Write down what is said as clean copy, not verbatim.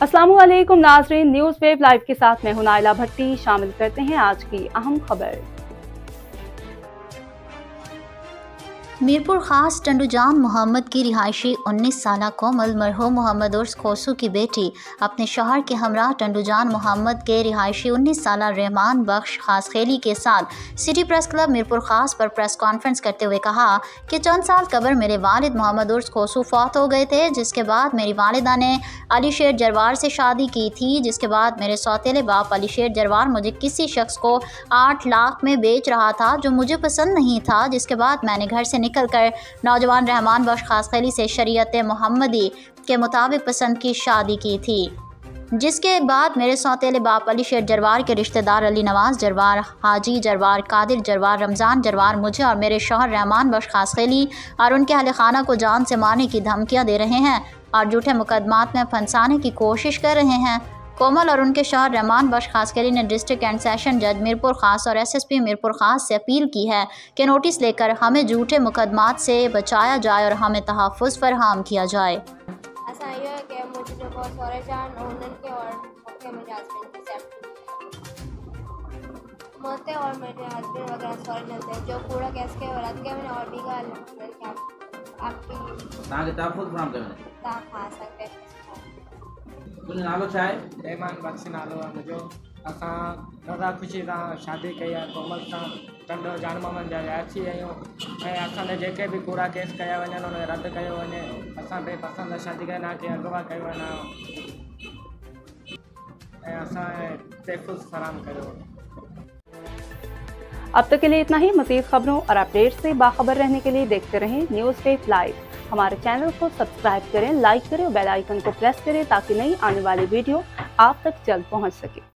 अस्सलामुअलैकुम नाज़रीन, news wave live के साथ मैं हूं नाइला भट्टी। शामिल करते हैं आज की अहम खबर। मीरपुर खास टंडूजान मोहम्मद की रिहायशी 19 साला कोमल मरहूम मोहम्मद उर्स खोसू की बेटी अपने शौहर के हमरा टंडूजान मोहम्मद के रिहायशी 19 साला रहमान बख्श खास खेली के साथ सिटी प्रेस क्लब मीरपुर खास पर प्रेस कॉन्फ्रेंस करते हुए कहा कि चंद साल कबल मेरे वालिद मोहम्मद उर्स खोसू फौत हो गए थे, जिसके बाद मेरी वालिदा ने अली शेर जरवार से शादी की थी। जिसके बाद मेरे सौतेले बाप अली शेर जरवार मुझे किसी शख्स को 8 लाख में बेच रहा था, जो मुझे पसंद नहीं था। जिसके बाद मैंने घर से निकलकर नौजवान रहमान बख्श खास खैली से शरीयत मोहम्मदी के मुताबिक पसंद की शादी की थी। जिसके बाद मेरे सौतेले बाप अली शेर जरवार के रिश्तेदार अली नवाज जरवार, हाजी जरवार, कादिर जरवार, रमज़ान जरवार मुझे और मेरे शौहर रहमान बख्श खास खैली और उनके अहले खाना को जान से मारने की धमकियां दे रहे हैं और झूठे मुकदमात में फंसाने की कोशिश कर रहे हैं। कोमल और उनके शौहर रहमान बख्श खास खैली ने डिस्ट्रिक्ट एंड सेशन जज मीरपुर खास और एसएसपी मीरपुर खास से अपील की है कि नोटिस लेकर हमें झूठे मुकदमात से बचाया जाए और हमें तहफ़्फ़ुज़ फराहम किया जाए। ऐसा ये है कि मुझे जो बहुत सारे जान उन्हन के और मेरे हस्बैंड की सेफ्टी मोते और मेरे हस्बैंड वगैरह सारे मिलते हैं जो पूरा केस के औरत के मैंने और भी का आपकी ताकि तहफ़्फ़ुज़ फराहम करने ता खा सकते तुझे नालो छा है रहमान बख्श नालो आहे मुंहिंजो। असां रज़ा ख़ुशी सां शादी कई आहे कोमल सां टंडूजान मोहम्मद जा रिहायशी आहियूं ऐं असांजा जेके बि कूड़ा केस कया वञनि उन रद्द कयो वञे। असां बेपसंदि शादी कई ना कि अगवा कयो वञे ऐं असां तहफ़्फ़ुज़ फराहम कयो। अब तक के लिए इतना ही। मज़ीद खबरों और अपडेट से बाखबर रहने के लिए देखते रहें न्यूज़ वेव लाइव। हमारे चैनल को सब्सक्राइब करें, लाइक करें और बेल आइकन को प्रेस करें ताकि नई आने वाली वीडियो आप तक जल्द पहुंच सके।